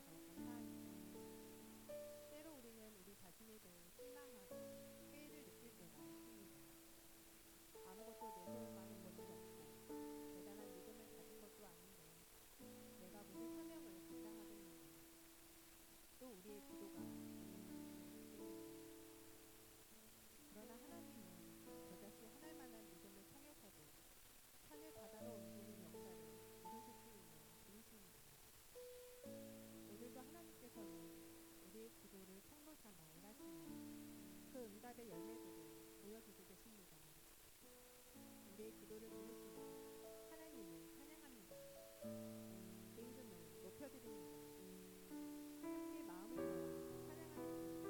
주셔서 감사합니다. 때로 우리는 우리 자신에 대해 실망하고 회의를 느낄 때가 있습니다. 아무것도 내세울 만한 것이 없고 대단한 믿음을 가진 것도 아닌데 내가 무슨 사명을 감당하겠는가. 또 우리의 기도가 재미있는 이유일 때입니다. 그러나 하나님은 저자씨 하늘만한 믿음을 통해서도 산을 바다로 옮기는 역사를 이루실 수 있는 분이십니다. 오늘도 하나님께서는 우리의 기도를 통로 삼아 일하시며 그 응답의 열매들을 보여주고 계십니다. 우리의 기도를 들으시며 하나님을 찬양합니다. 그 이름을 높여드립니다. 함께 마음을 다해 찬양하겠습니다.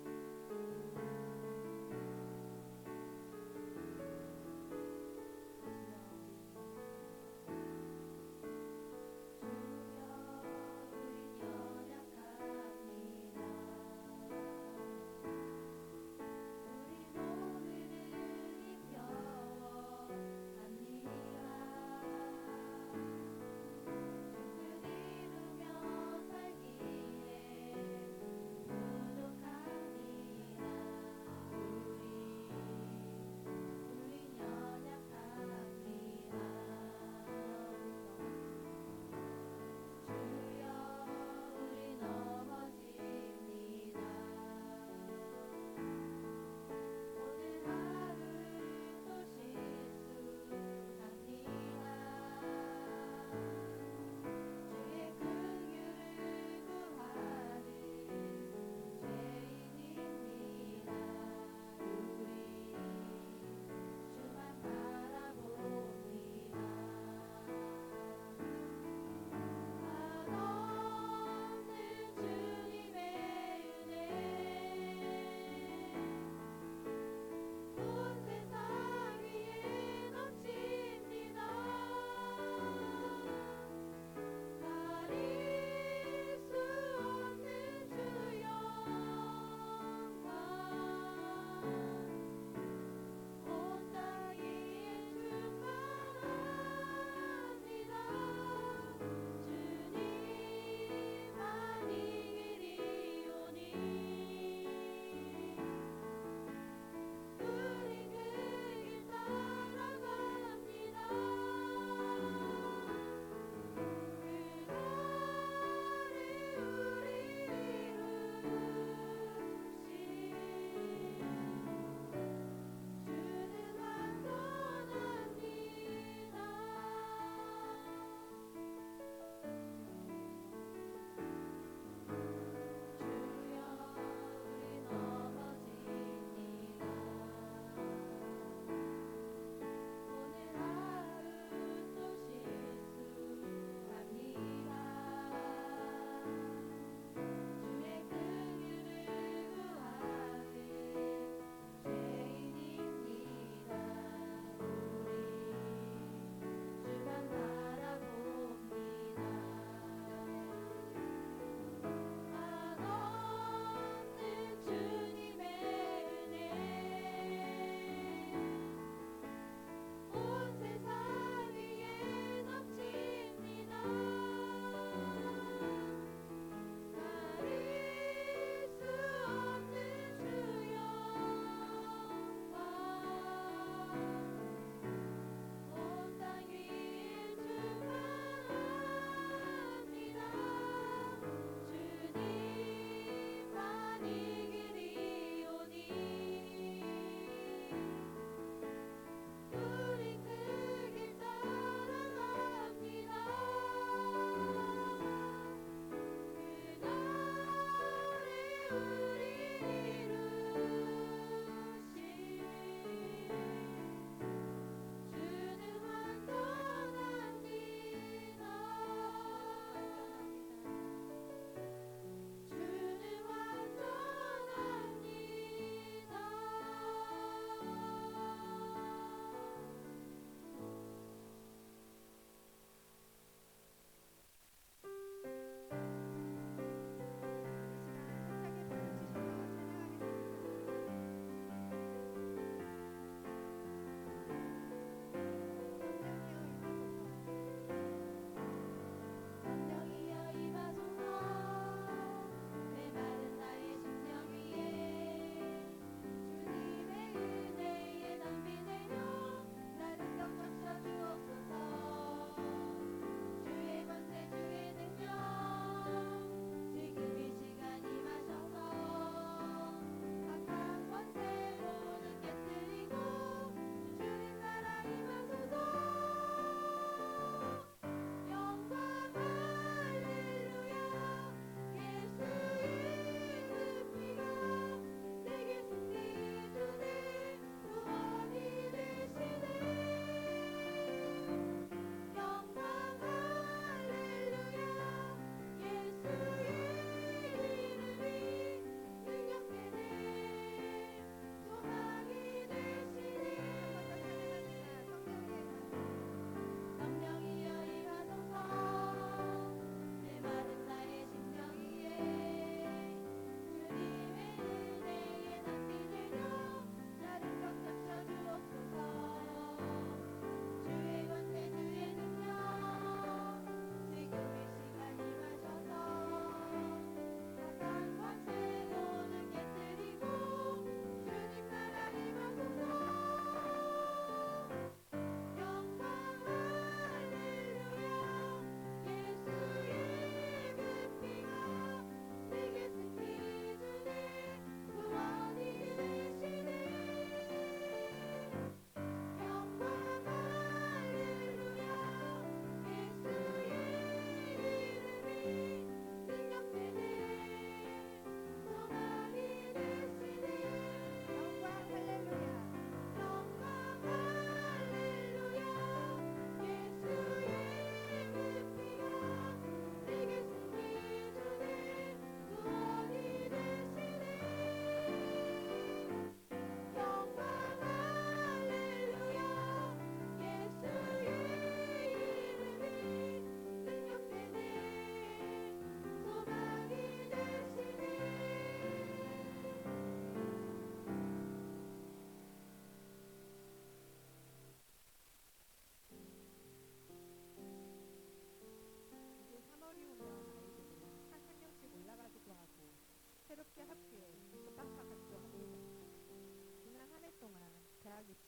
주여 우리 연약합니다. 우리 넘어집니다. 이 시간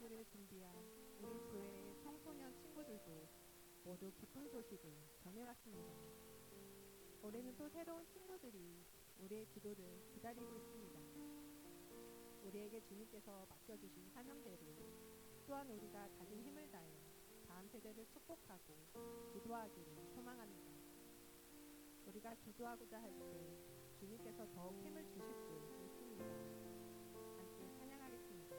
입구를 준비한 우리 교회의 청소년 친구들도 모두 기쁜 소식을 전해왔습니다. 올해는 또 새로운 친구들이 우리의 기도를 기다리고 있습니다. 우리에게 주님께서 맡겨주신 사명대로 또한 우리가 가진 힘을 다해 다음 세대를 축복하고 기도하기를 소망합니다. 우리가 기도하고자 할 때 주님께서 더욱 힘을 주실 줄 믿습니다. 함께 찬양하겠습니다.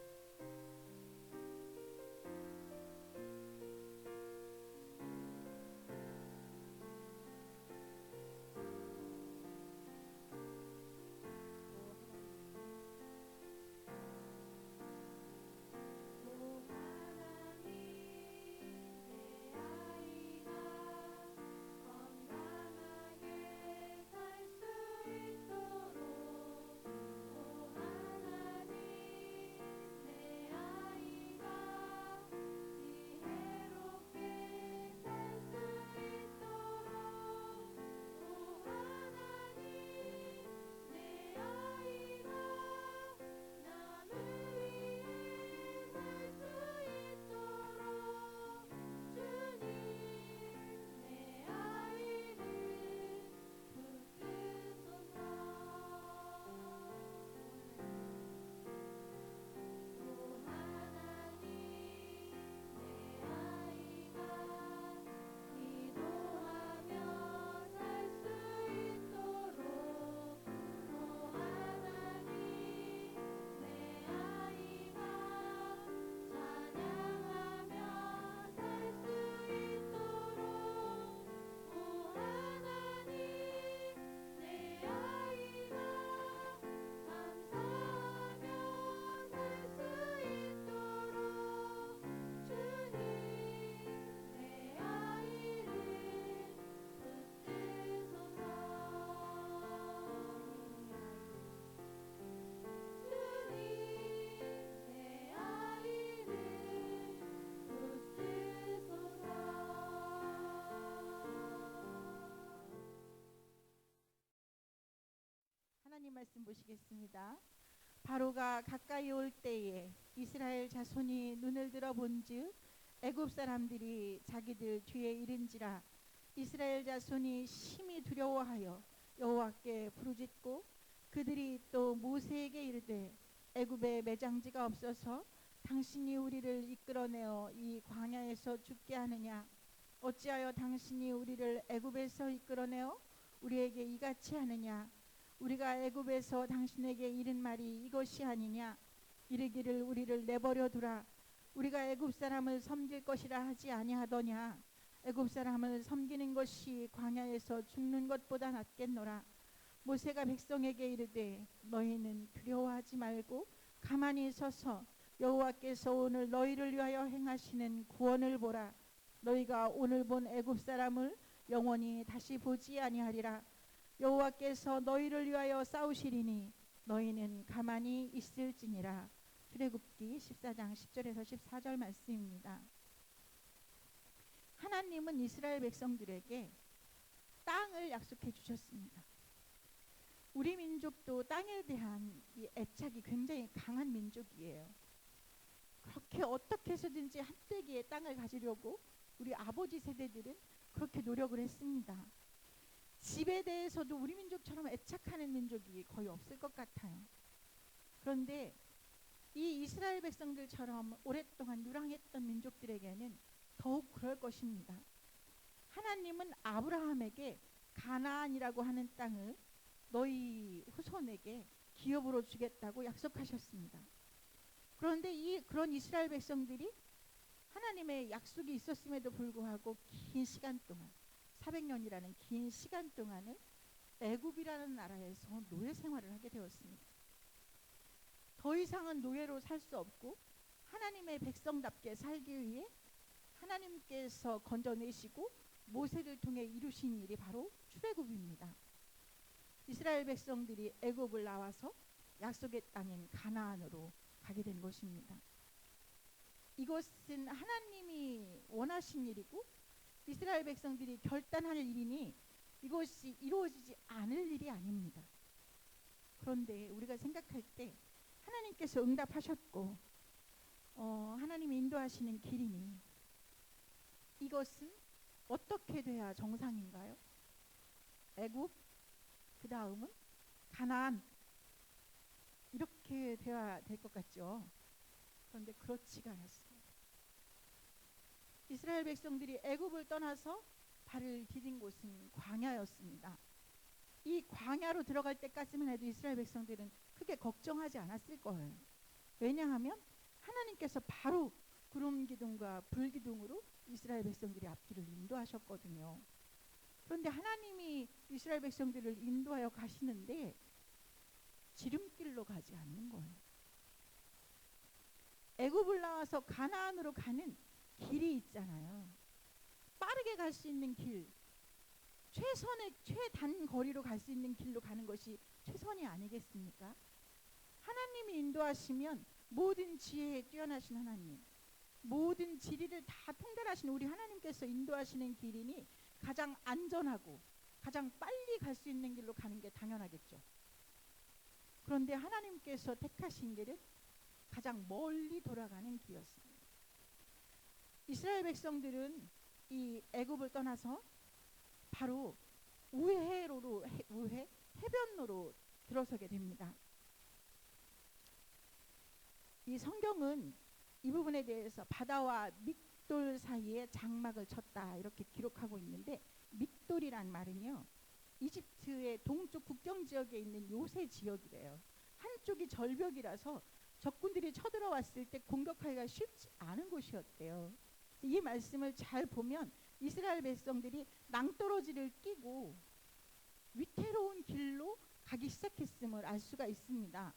하나님 말씀 보시겠습니다. 바로가 가까이 올 때에 이스라엘 자손이 눈을 들어 본즉 애굽 사람들이 자기들 뒤에 이른지라. 이스라엘 자손이 심히 두려워하여 여호와께 부르짖고 그들이 또 모세에게 이르되 애굽에 매장지가 없어서 당신이 우리를 이끌어내어 이 광야에서 죽게 하느냐. 어찌하여 당신이 우리를 애굽에서 이끌어내어 우리에게 이같이 하느냐. 우리가 애굽에서 당신에게 이른 말이 이것이 아니냐. 이르기를 우리를 내버려 두라. 우리가 애굽 사람을 섬길 것이라 하지 아니하더냐. 애굽 사람을 섬기는 것이 광야에서 죽는 것보다 낫겠노라. 모세가 백성에게 이르되 너희는 두려워하지 말고 가만히 서서 여호와께서 오늘 너희를 위하여 행하시는 구원을 보라. 너희가 오늘 본 애굽 사람을 영원히 다시 보지 아니하리라. 여호와께서 너희를 위하여 싸우시리니 너희는 가만히 있을지니라. 출애굽기 14장 10절에서 14절 말씀입니다. 하나님은 이스라엘 백성들에게 땅을 약속해 주셨습니다. 우리 민족도 땅에 대한 이 애착이 굉장히 강한 민족이에요. 그렇게 어떻게 해서든지 한때기에 땅을 가지려고 우리 아버지 세대들은 그렇게 노력을 했습니다. 집에 대해서도 우리 민족처럼 애착하는 민족이 거의 없을 것 같아요. 그런데 이 이스라엘 백성들처럼 오랫동안 유랑했던 민족들에게는 더욱 그럴 것입니다. 하나님은 아브라함에게 가나안이라고 하는 땅을 너희 후손에게 기업으로 주겠다고 약속하셨습니다. 그런데 그런 이스라엘 백성들이 하나님의 약속이 있었음에도 불구하고 긴 시간 동안 400년이라는 긴 시간 동안을 애굽이라는 나라에서 노예 생활을 하게 되었습니다. 더 이상은 노예로 살 수 없고 하나님의 백성답게 살기 위해 하나님께서 건져내시고 모세를 통해 이루신 일이 바로 출애굽입니다. 이스라엘 백성들이 애굽을 나와서 약속의 땅인 가나안으로 가게 된 것입니다. 이것은 하나님이 원하신 일이고 이스라엘 백성들이 결단할 일이니 이것이 이루어지지 않을 일이 아닙니다. 그런데 우리가 생각할 때 하나님께서 응답하셨고 하나님이 인도하시는 길이니 이것은 어떻게 돼야 정상인가요? 애굽, 그 다음은 가나안, 이렇게 돼야 될 것 같죠. 그런데 그렇지가 않았습니다. 이스라엘 백성들이 애굽을 떠나서 발을 디딘 곳은 광야였습니다. 이 광야로 들어갈 때까지만 해도 이스라엘 백성들은 크게 걱정하지 않았을 거예요. 왜냐하면 하나님께서 바로 구름 기둥과 불 기둥으로 이스라엘 백성들이 앞길을 인도하셨거든요. 그런데 하나님이 이스라엘 백성들을 인도하여 가시는데 지름길로 가지 않는 거예요. 애굽을 나와서 가나안으로 가는 길이 있잖아요. 빠르게 갈 수 있는 길, 최단 거리로 갈 수 있는 길로 가는 것이 최선이 아니겠습니까? 하나님이 인도하시면 모든 지혜에 뛰어나신 하나님, 모든 지리를 다 통달하신 우리 하나님께서 인도하시는 길이니 가장 안전하고 가장 빨리 갈 수 있는 길로 가는 게 당연하겠죠. 그런데 하나님께서 택하신 길은 가장 멀리 돌아가는 길이었습니다. 이스라엘 백성들은 이 애굽을 떠나서 바로 해변로로 들어서게 됩니다. 이 성경은 이 부분에 대해서 바다와 믹돌 사이에 장막을 쳤다 이렇게 기록하고 있는데, 믹돌이란 말은요 이집트의 동쪽 국경 지역에 있는 요새 지역이래요. 한쪽이 절벽이라서 적군들이 쳐들어왔을 때 공격하기가 쉽지 않은 곳이었대요. 이 말씀을 잘 보면 이스라엘 백성들이 낭떠러지를 끼고 위태로운 길로 가기 시작했음을 알 수가 있습니다.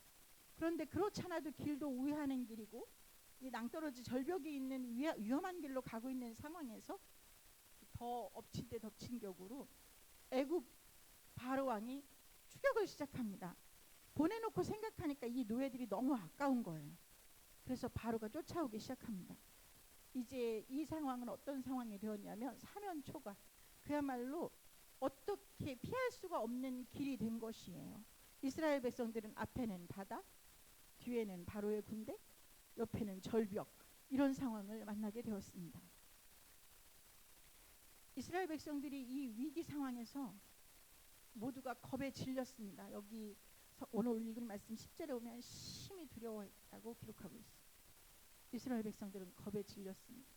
그런데 그렇지 않아도 길도 우회하는 길이고 이 낭떠러지 절벽이 있는 위험한 길로 가고 있는 상황에서 더 엎친 데 덮친 격으로 애굽 바로 왕이 추격을 시작합니다. 보내놓고 생각하니까 이 노예들이 너무 아까운 거예요. 그래서 바로가 쫓아오기 시작합니다. 이제 이 상황은 어떤 상황이 되었냐면 사면초가, 그야말로 어떻게 피할 수가 없는 길이 된 것이에요. 이스라엘 백성들은 앞에는 바다, 뒤에는 바로의 군대, 옆에는 절벽, 이런 상황을 만나게 되었습니다. 이스라엘 백성들이 이 위기 상황에서 모두가 겁에 질렸습니다. 여기 오늘 읽은 말씀 10절에 보면 심히 두려워했다고 기록하고 있습니다. 이스라엘 백성들은 겁에 질렸습니다.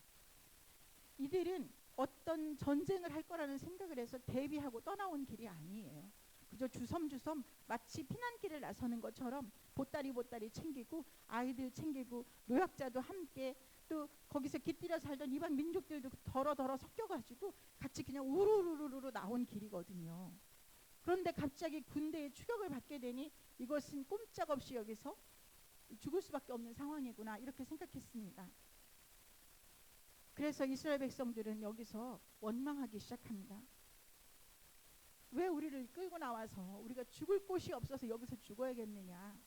이들은 어떤 전쟁을 할 거라는 생각을 해서 대비하고 떠나온 길이 아니에요. 그저 주섬주섬 마치 피난길을 나서는 것처럼 보따리 챙기고 아이들 챙기고 노약자도 함께, 또 거기서 깃들여 살던 이방 민족들도 더러 섞여가지고 같이 그냥 우르르르르 나온 길이거든요. 그런데 갑자기 군대의 추격을 받게 되니 이것은 꼼짝없이 여기서 죽을 수밖에 없는 상황이구나 이렇게 생각했습니다. 그래서 이스라엘 백성들은 여기서 원망하기 시작합니다. 왜 우리를 끌고 나와서 우리가 죽을 곳이 없어서 여기서 죽어야겠느냐,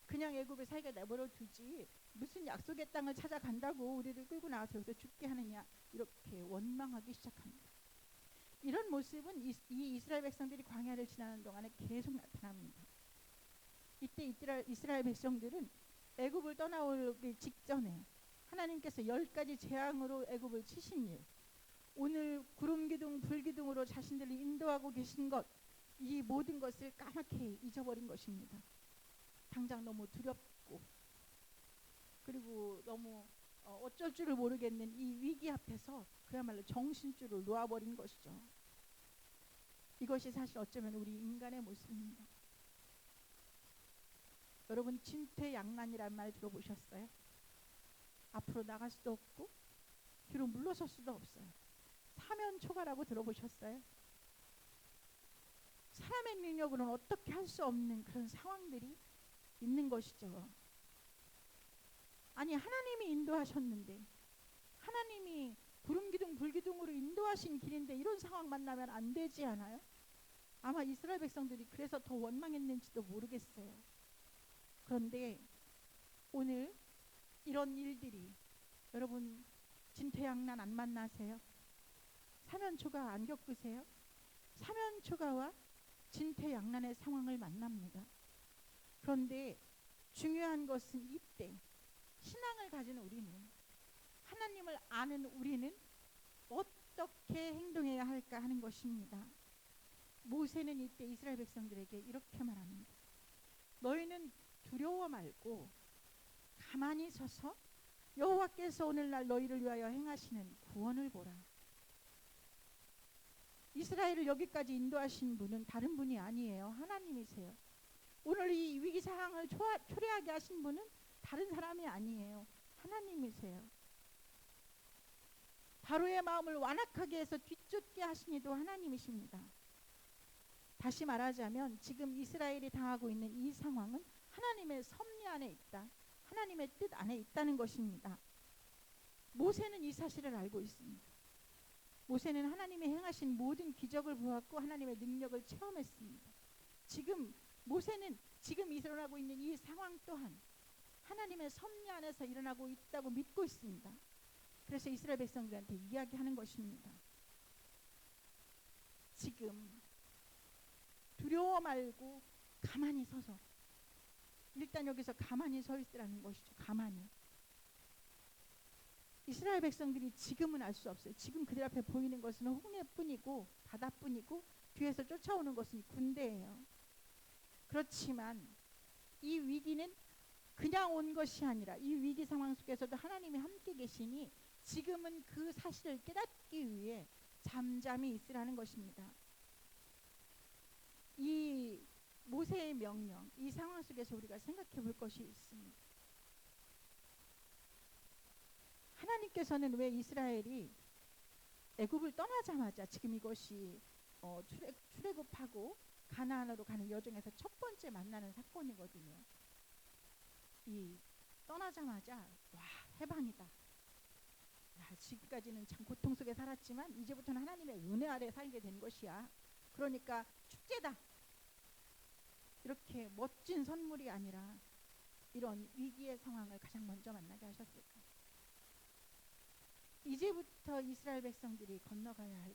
그냥 애굽에 살게 내버려 두지 무슨 약속의 땅을 찾아간다고 우리를 끌고 나와서 여기서 죽게 하느냐, 이렇게 원망하기 시작합니다. 이런 모습은 이 이스라엘 백성들이 광야를 지나는 동안에 계속 나타납니다. 이때 이스라엘 백성들은 애굽을 떠나오기 직전에 하나님께서 10가지 재앙으로 애굽을 치신 일, 오늘 구름기둥 불기둥으로 자신들을 인도하고 계신 것, 이 모든 것을 까맣게 잊어버린 것입니다. 당장 너무 두렵고 그리고 너무 어쩔 줄을 모르겠는 이 위기 앞에서 그야말로 정신줄을 놓아버린 것이죠. 이것이 사실 어쩌면 우리 인간의 모습입니다. 여러분 진퇴양난이란 말 들어보셨어요? 앞으로 나갈 수도 없고 뒤로 물러설 수도 없어요. 사면초가라고 들어보셨어요? 사람의 능력으로는 어떻게 할 수 없는 그런 상황들이 있는 것이죠. 아니 하나님이 인도하셨는데, 하나님이 구름기둥 불기둥으로 인도하신 길인데 이런 상황 만나면 안 되지 않아요? 아마 이스라엘 백성들이 그래서 더 원망했는지도 모르겠어요. 그런데 오늘 이런 일들이, 여러분 진퇴양난 안 만나세요? 사면초가 안 겪으세요? 사면초가와 진퇴양난의 상황을 만납니다. 그런데 중요한 것은 이때 신앙을 가진 우리는, 하나님을 아는 우리는 어떻게 행동해야 할까 하는 것입니다. 모세는 이때 이스라엘 백성들에게 이렇게 말합니다. 너희는 두려워 말고 가만히 서서 여호와께서 오늘날 너희를 위하여 행하시는 구원을 보라. 이스라엘을 여기까지 인도하신 분은 다른 분이 아니에요. 하나님이세요. 오늘 이 위기 상황을 초래하게 하신 분은 다른 사람이 아니에요. 하나님이세요. 바로의 마음을 완악하게 해서 뒤쫓게 하신 이도 하나님이십니다. 다시 말하자면 지금 이스라엘이 당하고 있는 이 상황은 하나님의 섭리 안에 있다. 하나님의 뜻 안에 있다는 것입니다. 모세는 이 사실을 알고 있습니다. 모세는 하나님이 행하신 모든 기적을 보았고 하나님의 능력을 체험했습니다. 지금 모세는 지금 일어나고 있는 이 상황 또한 하나님의 섭리 안에서 일어나고 있다고 믿고 있습니다. 그래서 이스라엘 백성들한테 이야기하는 것입니다. 지금 두려워 말고 가만히 서서, 일단 여기서 가만히 서 있으라는 것이죠. 가만히. 이스라엘 백성들이 지금은 알 수 없어요. 지금 그들 앞에 보이는 것은 홍해뿐이고 바다뿐이고 뒤에서 쫓아오는 것은 군대예요. 그렇지만 이 위기는 그냥 온 것이 아니라 이 위기 상황 속에서도 하나님이 함께 계시니 지금은 그 사실을 깨닫기 위해 잠잠히 있으라는 것입니다. 이 모세의 명령, 이 상황 속에서 우리가 생각해 볼 것이 있습니다. 하나님께서는 왜 이스라엘이 애굽을 떠나자마자, 지금 이것이 출애굽하고 가나안으로 가는 여정에서 첫 번째 만나는 사건이거든요. 이 떠나자마자 와, 해방이다. 야, 지금까지는 참 고통 속에 살았지만 이제부터는 하나님의 은혜 아래 살게 된 것이야. 그러니까 축제다. 이렇게 멋진 선물이 아니라 이런 위기의 상황을 가장 먼저 만나게 하셨을까? 이제부터 이스라엘 백성들이 건너가야 할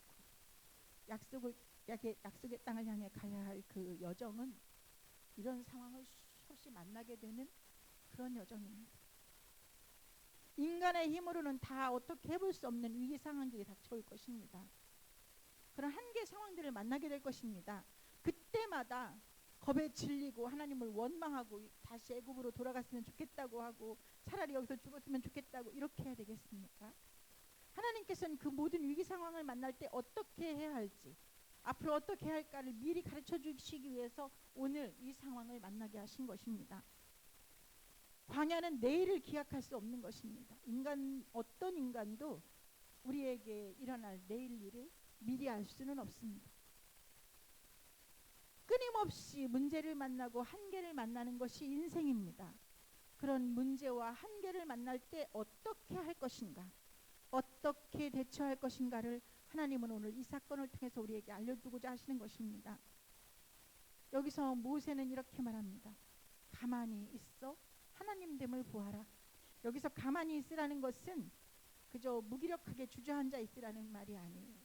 약속의 땅을 향해 가야 할 그 여정은 이런 상황을 수없이 만나게 되는 그런 여정입니다. 인간의 힘으로는 다 어떻게 해볼 수 없는 위기 상황들이 닥쳐올 것입니다. 그런 한계 상황들을 만나게 될 것입니다. 그때마다 겁에 질리고 하나님을 원망하고 다시 애굽으로 돌아갔으면 좋겠다고 하고 차라리 여기서 죽었으면 좋겠다고 이렇게 해야 되겠습니까? 하나님께서는 그 모든 위기 상황을 만날 때 어떻게 해야 할지, 앞으로 어떻게 할까를 미리 가르쳐 주시기 위해서 오늘 이 상황을 만나게 하신 것입니다. 광야는 내일을 기약할 수 없는 것입니다. 어떤 인간도 우리에게 일어날 내일 일을 미리 알 수는 없습니다. 끊임없이 문제를 만나고 한계를 만나는 것이 인생입니다. 그런 문제와 한계를 만날 때 어떻게 할 것인가, 어떻게 대처할 것인가를 하나님은 오늘 이 사건을 통해서 우리에게 알려주고자 하시는 것입니다. 여기서 모세는 이렇게 말합니다. 가만히 있어 하나님됨을 보아라. 여기서 가만히 있으라는 것은 그저 무기력하게 주저앉아 있으라는 말이 아니에요.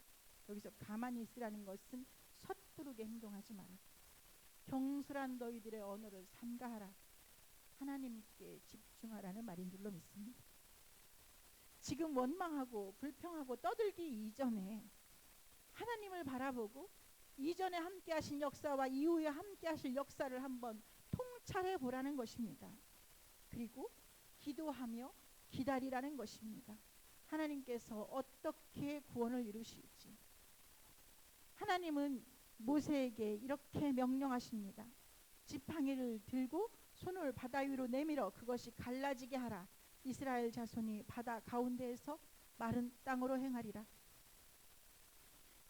여기서 가만히 있으라는 것은 섣부르게 행동하지 마라. 경솔한 너희들의 언어를 삼가하라. 하나님께 집중하라는 말인 줄로 믿습니다. 지금 원망하고 불평하고 떠들기 이전에 하나님을 바라보고 이전에 함께 하신 역사와 이후에 함께 하실 역사를 한번 통찰해 보라는 것입니다. 그리고 기도하며 기다리라는 것입니다. 하나님께서 어떻게 구원을 이루실지. 하나님은 모세에게 이렇게 명령하십니다. 지팡이를 들고 손을 바다 위로 내밀어 그것이 갈라지게 하라. 이스라엘 자손이 바다 가운데에서 마른 땅으로 행하리라.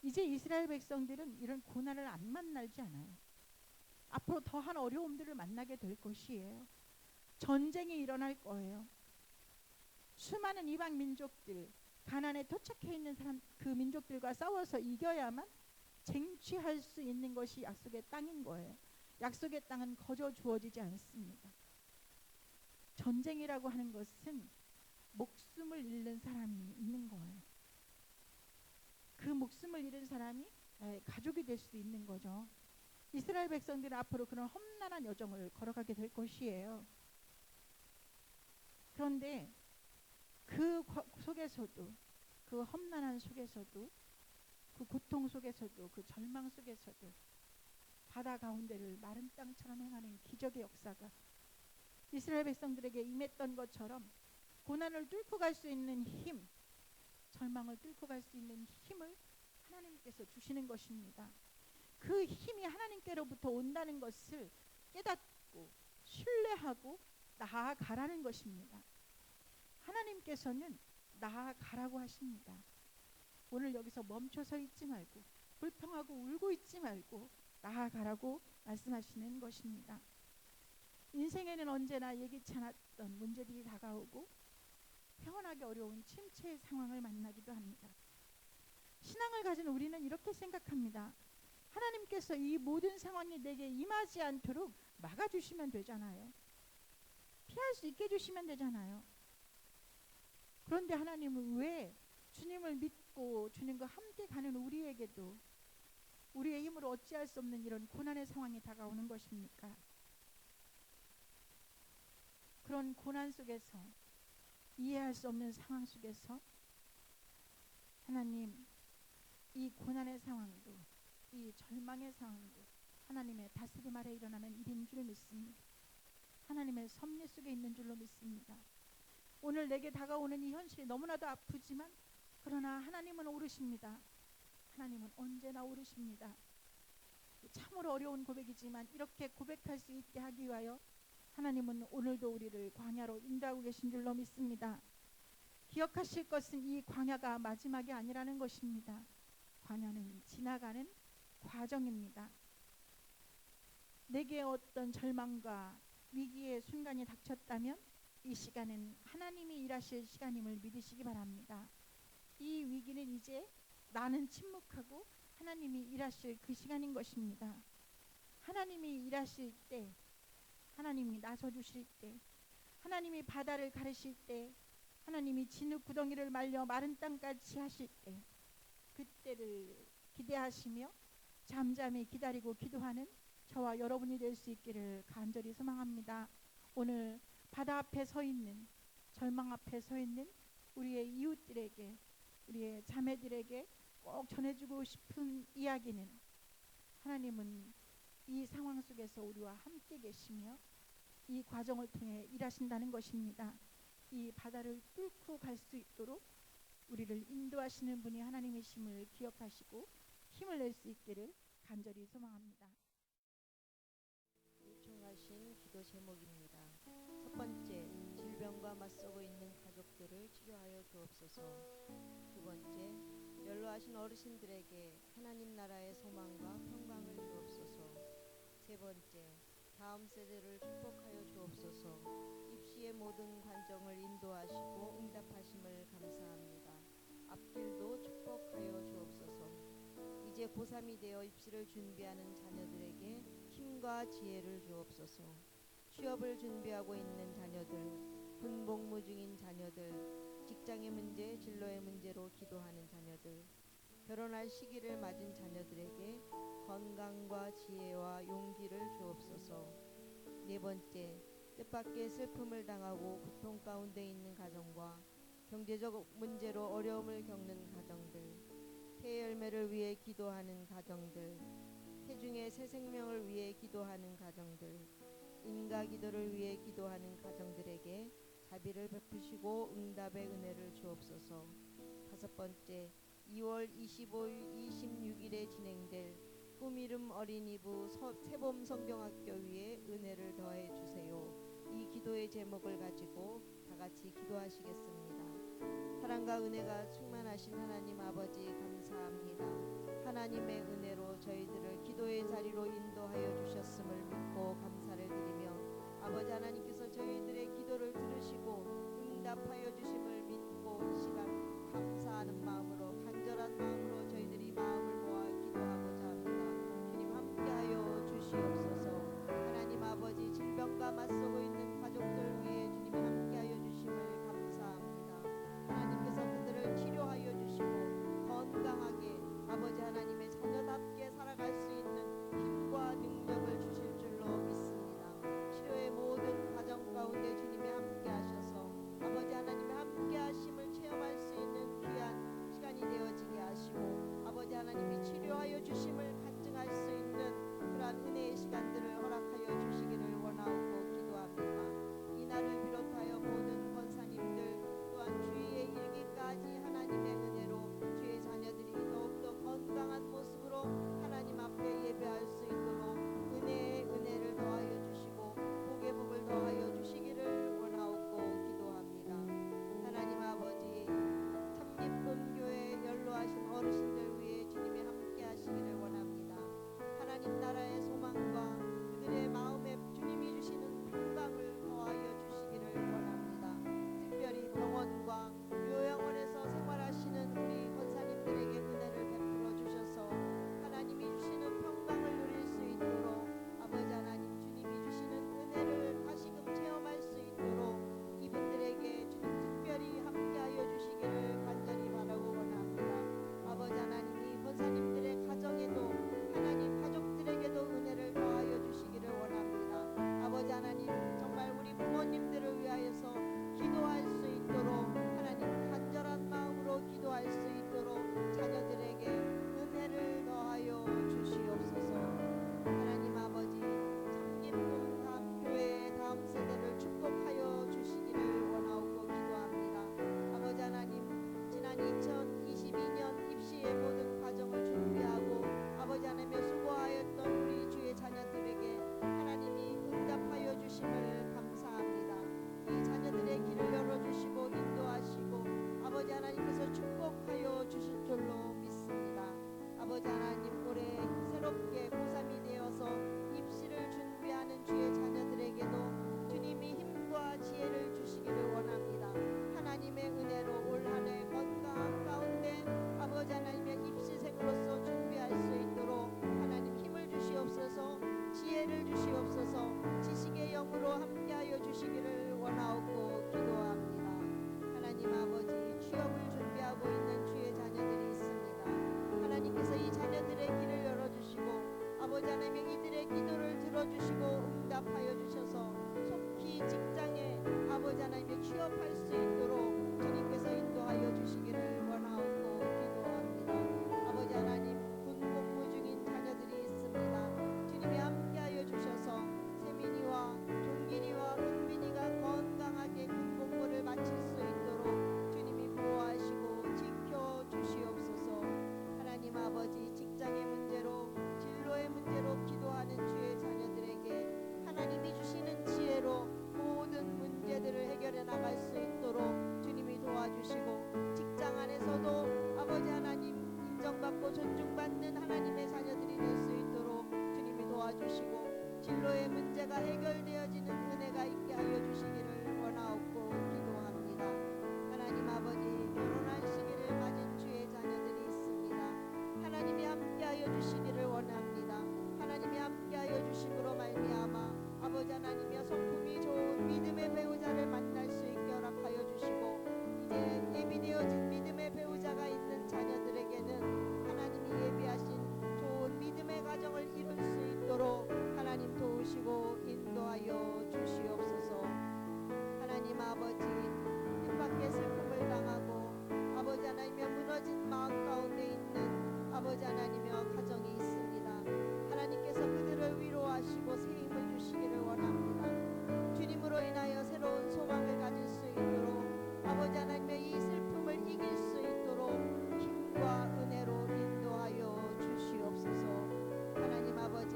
이제 이스라엘 백성들은 이런 고난을 안 만나지 않아요. 앞으로 더한 어려움들을 만나게 될 것이에요. 전쟁이 일어날 거예요. 수많은 이방 민족들, 가나안에 도착해 있는 그 민족들과 싸워서 이겨야만 쟁취할 수 있는 것이 약속의 땅인 거예요. 약속의 땅은 거저 주어지지 않습니다. 전쟁이라고 하는 것은 목숨을 잃는 사람이 있는 거예요. 그 목숨을 잃은 사람이 나의 가족이 될 수도 있는 거죠. 이스라엘 백성들은 앞으로 그런 험난한 여정을 걸어가게 될 것이에요. 그런데 그 속에서도, 그 험난한 속에서도, 그 고통 속에서도, 그 절망 속에서도 바다 가운데를 마른 땅처럼 행하는 기적의 역사가 이스라엘 백성들에게 임했던 것처럼 고난을 뚫고 갈 수 있는 힘, 절망을 뚫고 갈 수 있는 힘을 하나님께서 주시는 것입니다. 그 힘이 하나님께로부터 온다는 것을 깨닫고 신뢰하고 나아가라는 것입니다. 하나님께서는 나아가라고 하십니다. 오늘 여기서 멈춰서 있지 말고 불평하고 울고 있지 말고 나아가라고 말씀하시는 것입니다. 인생에는 언제나 예기치 않았던 문제들이 다가오고 헤어나기 어려운 침체의 상황을 만나기도 합니다. 신앙을 가진 우리는 이렇게 생각합니다. 하나님께서 이 모든 상황이 내게 임하지 않도록 막아주시면 되잖아요. 피할 수 있게 해주시면 되잖아요. 그런데 하나님은 왜 주님을 믿고 주님과 함께 가는 우리에게도 우리의 힘으로 어찌할 수 없는 이런 고난의 상황이 다가오는 것입니까? 그런 고난 속에서, 이해할 수 없는 상황 속에서 하나님, 이 고난의 상황도, 이 절망의 상황도 하나님의 다스림 아래 일어나는 일인 줄 믿습니다. 하나님의 섭리 속에 있는 줄로 믿습니다. 오늘 내게 다가오는 이 현실이 너무나도 아프지만 그러나 하나님은 오르십니다. 하나님은 언제나 오르십니다. 참으로 어려운 고백이지만 이렇게 고백할 수 있게 하기 위하여 하나님은 오늘도 우리를 광야로 인도하고 계신 줄로 믿습니다. 기억하실 것은 이 광야가 마지막이 아니라는 것입니다. 광야는 지나가는 과정입니다. 내게 어떤 절망과 위기의 순간이 닥쳤다면 이 시간은 하나님이 일하실 시간임을 믿으시기 바랍니다. 이 위기는 이제 나는 침묵하고 하나님이 일하실 그 시간인 것입니다. 하나님이 일하실 때, 하나님이 나서주실 때, 하나님이 바다를 가르실 때, 하나님이 진흙 구덩이를 말려 마른 땅까지 하실 때, 그때를 기대하시며 잠잠히 기다리고 기도하는 저와 여러분이 될 수 있기를 간절히 소망합니다. 오늘 바다 앞에 서 있는, 절망 앞에 서 있는 우리의 이웃들에게, 우리의 자매들에게 꼭 전해주고 싶은 이야기는, 하나님은 이 상황 속에서 우리와 함께 계시며 이 과정을 통해 일하신다는 것입니다. 이 바다를 뚫고 갈 수 있도록 우리를 인도하시는 분이 하나님이심을 기억하시고 힘을 낼 수 있기를 간절히 소망합니다. 요청하신 기도 제목입니다. 첫 번째, 질병과 맞서고 있는 가족들을 치료하여 주옵소서. 두 번째, 연로하신 어르신들에게 하나님 나라의 소망과 평강을 주옵소서. 세 번째, 다음 세대를 축복하여 주옵소서. 입시의 모든 관정을 인도하시고 응답하심을 감사합니다. 앞길도 축복하여 주옵소서. 이제 고3이 되어 입시를 준비하는 자녀들에게 힘과 지혜를 주옵소서. 취업을 준비하고 있는 자녀들, 군복무 중인 자녀들, 직장의 문제, 진로의 문제로 기도하는 자녀들, 결혼할 시기를 맞은 자녀들에게 건강과 지혜와 용기를 주옵소서. 네 번째, 뜻밖의 슬픔을 당하고 고통 가운데 있는 가정과 경제적 문제로 어려움을 겪는 가정들, 새 열매를 위해 기도하는 가정들, 태중의 새 생명을 위해 기도하는 가정들, 인가 기도를 위해 기도하는 가정들에게 자비를 베푸시고 응답의 은혜를 주옵소서. 다섯 번째, 2월 25일, 26일에 진행될 꿈이름 어린이부 새봄 성경학교 위에 은혜를 더해 주세요. 이 기도의 제목을 가지고 다 같이 기도하시겠습니다. 사랑과 은혜가 충만하신 하나님 아버지 감사합니다. 하나님의 은혜로 저희들을 기도의 자리로 인도하여 주셨음을 믿고 감사를 드리며 아버지 하나님께서 저희들의 기도를 들으시고 응답하여 주심을 믿고 이 시간 감사하는 마음으로, 간절한 마음으로 저희들이 마음을 모아 기도하고자 합니다. 주님 함께하여 주시옵소서. 하나님 아버지, 질병과 맞서고 있는 가족들 위해 주님이 함께하여 주심을 감사합니다. 하나님께서 그들을 치료하여 주시고 건강하게 아버지 하나님의 자녀답게 살아갈 수 있는 힘과 능력을 주실 줄로 믿습니다. 치료의 모든 과정 가운데 주님이 함께 하셔서 하나님 정말 우리 부모님들을 위하여서 기도할 수 있도록 하나님 간절한 마음으로 기도할 수 있도록 자녀들에게 은혜를 더하여 주시옵소서. 하나님 아버지 참기쁜 다음 교회의 다음 세대를 축복하여 주시기를 원하옵고 기도합니다. 아버지 하나님 지난 2022년 입시의 모든 과정을 준비하고 아버지 하나님의 수고하였던 우리 주의 자녀들에게 하나님이 응답하여 주심을 감사합니다. 이 자녀들의 길을 열어주시고 인도하시고 아버지 하나님께서 축복하여 주실 줄로 믿습니다. 아버지 하나님 올해 새롭게 고3이 되어서 입시를 준비하는 주의 자녀들에게도 주님이 힘과 지혜를 주시기를 원합니다. 하나님의 은혜로 올 한 해 건강한 가운데 아버지 하나님의 입시생으로서 준비할 수 있도록 하나님 힘을 주시옵소서. 지혜를 주시옵소서. 지식의 영으로 함께하여 주시기를 원하옵고 기도합니다. 하나님 아버지 취업을 준비하고 있는 주의 자녀들이 있습니다. 하나님께서 이 자녀들의 길을 열어주시고 아버지 하나님 이들의 기도를 들어주시고 응답하여 주셔서 속히 직장에 아버지 하나님의 취업할 수 있도록 주님께서 인도하여 주시기를 원하옵고 기도합니다. 아버지 하나님 군 복무 중인 자녀들이 있습니다. 주님이 함께하여 주셔서 세민이와 종길이와 은빈이가 건강하게 군 복무를 마칠 수 있도록 주님이 보호하시고 지켜주시옵소서. 하나님 아버지 직장의 문제로 진로의 문제로 기도하는 주의 자녀들에게 하나님이 주시는 지혜로 모든 문제들을 해결해 나갈 수 있도록 주님이 도와주시고 직장 안에서도 아버지 하나님 인정받고 존중받는 하나님의 자녀들이 될 수 있도록 주님이 도와주시고 진로의 문제가 해결되어지는 은혜가 있게 하여 주시기를 원하옵고 기도합니다. 하나님 아버지 결혼할 시기를 맞은 주의 자녀들이 있습니다. 하나님이 함께하여 주시기를 원합니다. 하나님이 함께하여 주심으로 말미암아 아버지 하나님의 성품이 좋은 믿음의 배우자를 만날 수 있게 허락하여 주시고 이제 예비되어진 믿음의 배우자가 있는 자녀들에게는 하나님이 예비하신 좋은 믿음의 가정을 이룰 수 있도록 하나님 도우시고 인도하여 주시옵소서. 하나님 아버지 뜻밖의 슬픔을 당하고 아버지 하나님의 무너진 마음 가운데 있는 아버지 하나님의 가정이 있습니다. 하나님께서 그들을 위로하시고 새 힘을 주시기를 원합니다. 주님으로 인하여 새로운 소망을 가질 수 있도록 아버지 하나님의 이 슬픔을 이길 수 있도록 힘과 은혜로 인도하여 주시옵소서. 하나님 아버지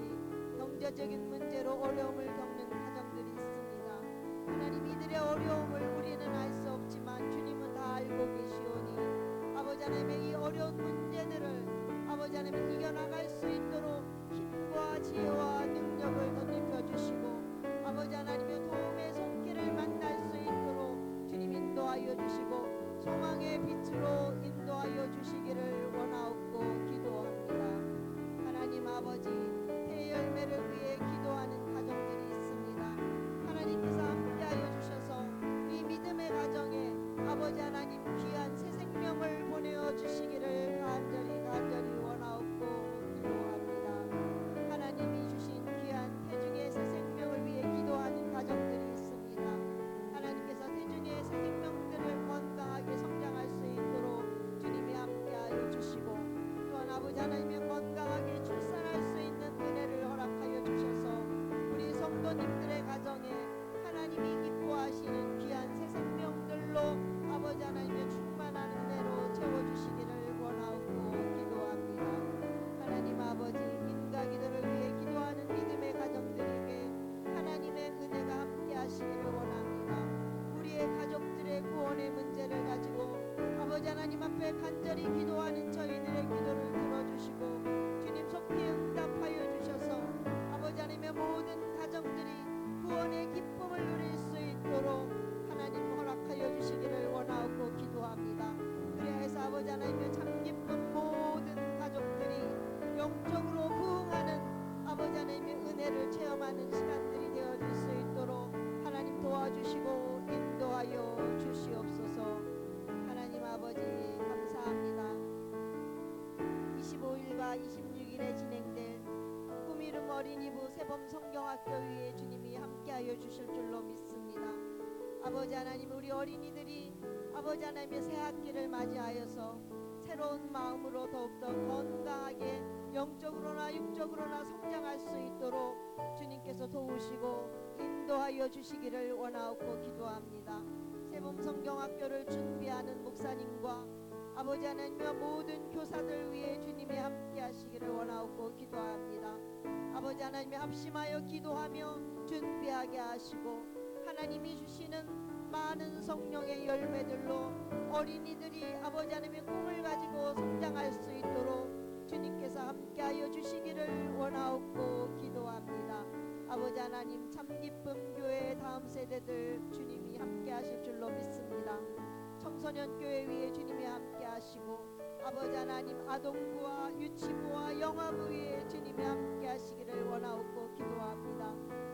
경제적인 문제로 어려움을 겪는 가정들이 있습니다. 하나님 이들의 어려움을 우리는 알 수 없지만 주님은 다 알고 계시오니 아버지 하나님의 이 어려운 문제들을 아버지 하나님 이겨나갈 수 있도록 힘과 지혜와 능력을 덧입혀 주시고 아버지 하나님의 도움의 손길을 만날 수 있도록 주님 인도하여 주시고 소망의 빛으로 인도하여 주시기를 원하옵고 기도합니다. 하나님 아버지 대열매를 위해 기도하는 가정들이 있습니다. 하나님께서 함께하여 주셔서 이 믿음의 가정에 아버지 하나님 귀한 새 생명을 보내어 주시기를 간절히 원하옵고 기도합니다. 하나님이 주신 귀한 태중의 새 생명을 위해 기도하는 가정들이 있습니다. 하나님께서 태중의 새 생명들을 건강하게 성장할 수 있도록 주님이 함께하여 주시고 또한 아버지 하나님의 건강하게 출산할 수 있는 은혜를 허락하여 주셔서 우리 성도님들의 가정에 하나님이 기뻐하시는 귀한 새 생명들로 아버지 하나님의 충만한 은혜로 채워주시기를 원하옵고 기도합니다. 하나님 아버지 인가 기도를 위해 기도하는 믿음의 가정들에게 하나님의 은혜가 함께 하시기를 원합니다. 우리의 가족들의 구원의 문제를 가지고 아버지 하나님 앞에 간절히 기도하는 저희들의 기도를 들어주시고 주님 속히 응답하여 주셔서 아버지 하나님의 모든 가정들이 구원의 기쁨을 누릴 수 있도록 하나님 허락하여 주시기를 원하옵고 기도합니다. 그래서 아버지 하나님의 참 기쁜 모든 가족들이 영적으로 부흥하는 아버지 하나님의 은혜를 체험하는 시간들이 되어질 수 있도록 하나님 도와주시고 인도하여 주시옵소서. 하나님 아버지 감사합니다. 25일과 26일에 진행될 꿈이름 어린이부 세범 성경학교 위에 주님이 함께 함께하여 주실 줄로 믿습니다. 아버지 하나님, 우리 어린이들이 아버지 하나님의 새 학기를 맞이하여서 새로운 마음으로 더욱더 건강하게 영적으로나 육적으로나 성장할 수 있도록 주님께서 도우시고 인도하여 주시기를 원하옵고 기도합니다. 세범 성경학교를 준비하는 목사님과 아버지 하나님의 모든 교사들 위해 주님이 함께 하시기를 원하옵고 기도합니다. 아버지 하나님의 합심하여 기도하며 준비하게 하시고 하나님이 주시는 많은 성령의 열매들로 어린이들이 아버지 하나님의 꿈을 가지고 성장할 수 있도록 주님께서 함께하여 주시기를 원하옵고 기도합니다. 아버지 하나님, 참기쁨 교회 다음 세대들 주님이 함께 하실 줄로 믿습니다. 청소년 교회 위에 주님이 함께 하시고 아버지 하나님, 아동부와 유치부와 영아부 위에 주님이 함께 하시기를 원하옵고 기도합니다.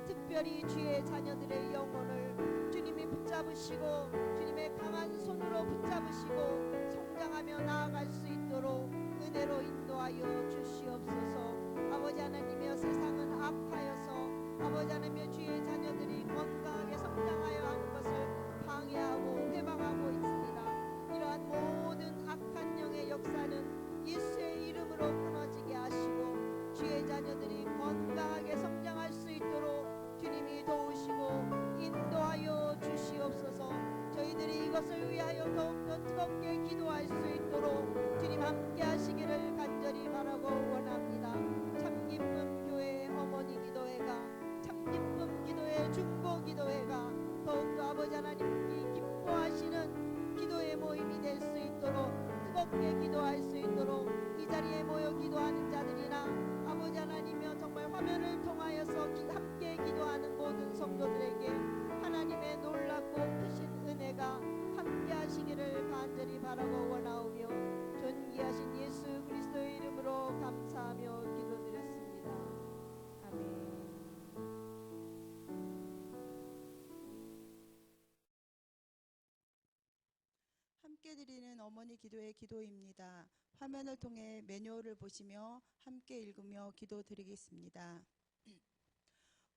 특별히 주의 자녀들의 영혼을 주님이 붙잡으시고 주님의 강한 손으로 붙잡으시고 성장하며 나아갈 수 있도록 은혜로 인도하여 주시옵소서. 아버지 하나님이여, 세상은 악하여서 아버지 하나님의 주의 자녀들이 건강하게 성장하여 하는 것을 방해하고 회방하고 있습니다. 이러한 모든 악한 영의 역사는 예수의 이름으로 끊어지게 하시고 주의 자녀들이 건강하게 성장할 수 있도록 주님이 도우시고 인도하여 주시옵소서. 저희들이 이것을 위하여 더욱더 뜨겁게 기도할 수 있도록 주님 함께 하시기를 간절히 바라고 원합니다. 참기쁨 교회의 어머니 기도회가, 참기쁨 기도회 중보 기도회가 더욱더 아버지 하나님이 기뻐하시는 기도의 모임이 될 수 있도록, 뜨겁게 기도할 수 있도록 이 자리에 모여 기도하는 자들이나 아버지 하나님이여 정말 화면을 통하여서 함께 기도하는 모든 성도들에게 하나님의 놀랍고 크신 은혜가 함께 하시기를 간절히 바라고 원하오며 존귀하신 예수 그리스도의 이름으로 감사하며 기도드렸습니다. 아멘. 함께 드리는 어머니 기도의 기도입니다. 화면을 통해 매뉴얼을 보시며 함께 읽으며 기도드리겠습니다.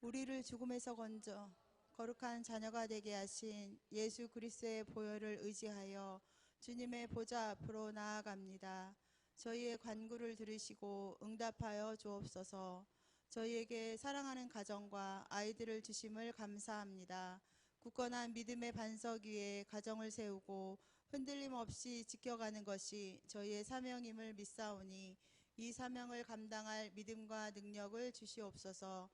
우리를 죽음에서 건져 거룩한 자녀가 되게 하신 예수 그리스도의 보혈을 의지하여 주님의 보좌 앞으로 나아갑니다. 저희의 간구를 들으시고 응답하여 주옵소서. 저희에게 사랑하는 가정과 아이들을 주심을 감사합니다. 굳건한 믿음의 반석 위에 가정을 세우고 흔들림 없이 지켜가는 것이 저희의 사명임을 믿사오니 이 사명을 감당할 믿음과 능력을 주시옵소서.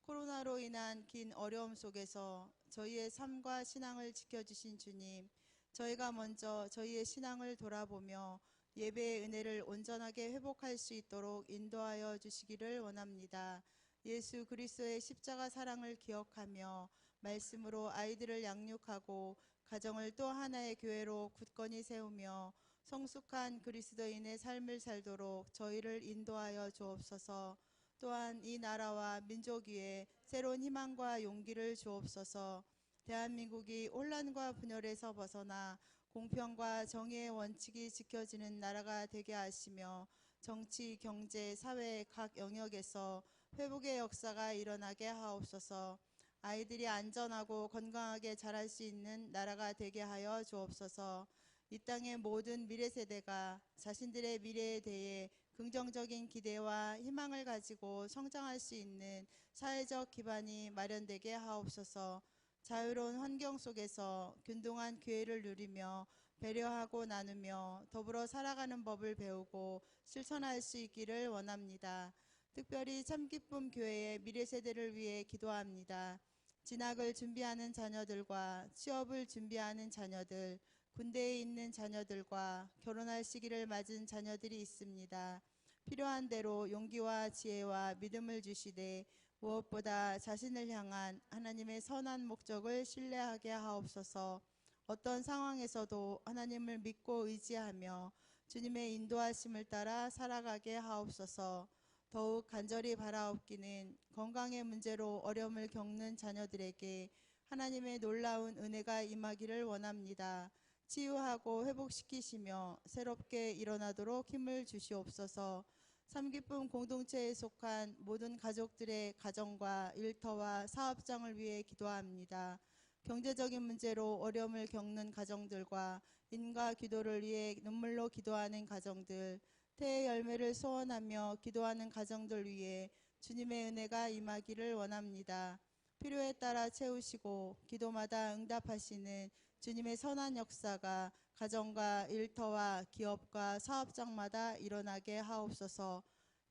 코로나로 인한 긴 어려움 속에서 저희의 삶과 신앙을 지켜주신 주님, 저희가 먼저 저희의 신앙을 돌아보며 예배의 은혜를 온전하게 회복할 수 있도록 인도하여 주시기를 원합니다. 예수 그리스도의 십자가 사랑을 기억하며 말씀으로 아이들을 양육하고 가정을 또 하나의 교회로 굳건히 세우며 성숙한 그리스도인의 삶을 살도록 저희를 인도하여 주옵소서. 또한 이 나라와 민족 위에 새로운 희망과 용기를 주옵소서. 대한민국이 혼란과 분열에서 벗어나 공평과 정의의 원칙이 지켜지는 나라가 되게 하시며 정치, 경제, 사회 각 영역에서 회복의 역사가 일어나게 하옵소서. 아이들이 안전하고 건강하게 자랄 수 있는 나라가 되게 하여 주옵소서. 이 땅의 모든 미래 세대가 자신들의 미래에 대해 긍정적인 기대와 희망을 가지고 성장할 수 있는 사회적 기반이 마련되게 하옵소서. 자유로운 환경 속에서 균등한 기회를 누리며 배려하고 나누며 더불어 살아가는 법을 배우고 실천할 수 있기를 원합니다. 특별히 참기쁨 교회의 미래 세대를 위해 기도합니다. 진학을 준비하는 자녀들과 취업을 준비하는 자녀들, 군대에 있는 자녀들과 결혼할 시기를 맞은 자녀들이 있습니다. 필요한 대로 용기와 지혜와 믿음을 주시되 무엇보다 자신을 향한 하나님의 선한 목적을 신뢰하게 하옵소서. 어떤 상황에서도 하나님을 믿고 의지하며 주님의 인도하심을 따라 살아가게 하옵소서. 더욱 간절히 바라옵기는 건강의 문제로 어려움을 겪는 자녀들에게 하나님의 놀라운 은혜가 임하기를 원합니다. 치유하고 회복시키시며 새롭게 일어나도록 힘을 주시옵소서. 참기쁨 공동체에 속한 모든 가족들의 가정과 일터와 사업장을 위해 기도합니다. 경제적인 문제로 어려움을 겪는 가정들과 인과 기도를 위해 눈물로 기도하는 가정들, 태의 열매를 소원하며 기도하는 가정들 위해 주님의 은혜가 임하기를 원합니다. 필요에 따라 채우시고 기도마다 응답하시는 주님의 선한 역사가 가정과 일터와 기업과 사업장마다 일어나게 하옵소서.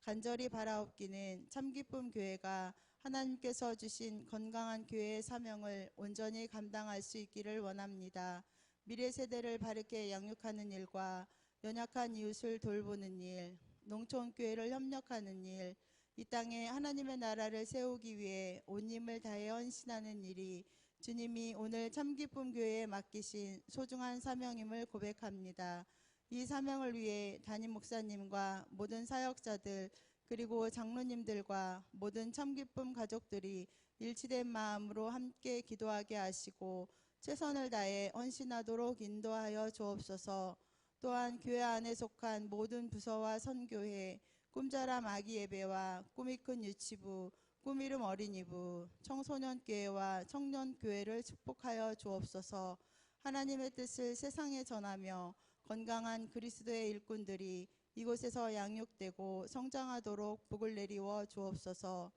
간절히 바라옵기는 참기쁨 교회가 하나님께서 주신 건강한 교회의 사명을 온전히 감당할 수 있기를 원합니다. 미래 세대를 바르게 양육하는 일과 연약한 이웃을 돌보는 일, 농촌 교회를 협력하는 일, 이 땅에 하나님의 나라를 세우기 위해 온 힘을 다해 헌신하는 일이 주님이 오늘 참기쁨 교회에 맡기신 소중한 사명임을 고백합니다. 이 사명을 위해 담임 목사님과 모든 사역자들 그리고 장로님들과 모든 참기쁨 가족들이 일치된 마음으로 함께 기도하게 하시고 최선을 다해 헌신하도록 인도하여 주옵소서. 또한 교회 안에 속한 모든 부서와 선교회, 꿈자람 아기 예배와 꿈이 큰 유치부, 꿈이름 어린이부, 청소년교회와 청년교회를 축복하여 주옵소서. 하나님의 뜻을 세상에 전하며 건강한 그리스도의 일꾼들이 이곳에서 양육되고 성장하도록 복을 내리워 주옵소서.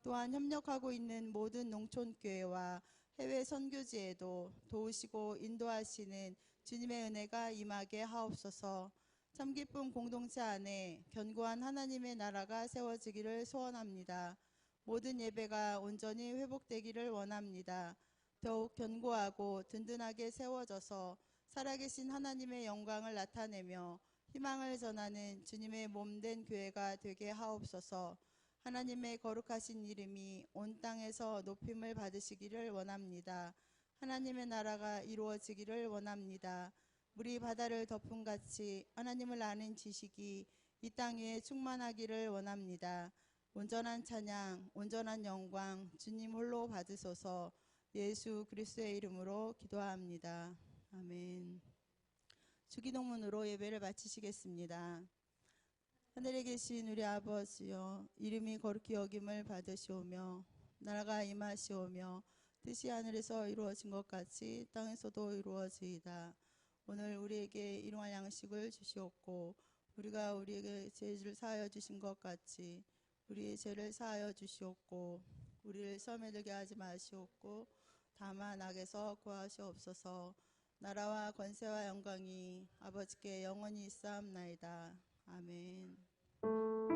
또한 협력하고 있는 모든 농촌교회와 해외 선교지에도 도우시고 인도하시는 주님의 은혜가 임하게 하옵소서. 참기쁨 공동체 안에 견고한 하나님의 나라가 세워지기를 소원합니다. 모든 예배가 온전히 회복되기를 원합니다. 더욱 견고하고 든든하게 세워져서 살아계신 하나님의 영광을 나타내며 희망을 전하는 주님의 몸된 교회가 되게 하옵소서. 하나님의 거룩하신 이름이 온 땅에서 높임을 받으시기를 원합니다. 하나님의 나라가 이루어지기를 원합니다. 물이 바다를 덮음같이 하나님을 아는 지식이 이 땅 위에 충만하기를 원합니다. 온전한 찬양, 온전한 영광 주님 홀로 받으소서. 예수 그리스도의 이름으로 기도합니다. 아멘. 주기도문으로 예배를 마치시겠습니다. 하늘에 계신 우리 아버지여, 이름이 거룩히 여김을 받으시오며 나라가 임하시오며 뜻이 하늘에서 이루어진 것 같이 땅에서도 이루어지이다. 오늘 우리에게 일용할 양식을 주시옵고 우리가 우리에게 죄를 사하여 주신 것 같이 우리의 죄를 사하여 주시옵고 우리를 시험에 들게 하지 마시옵고 다만 악에서 구하시옵소서. 나라와 권세와 영광이 아버지께 영원히 있사옵나이다. 아멘.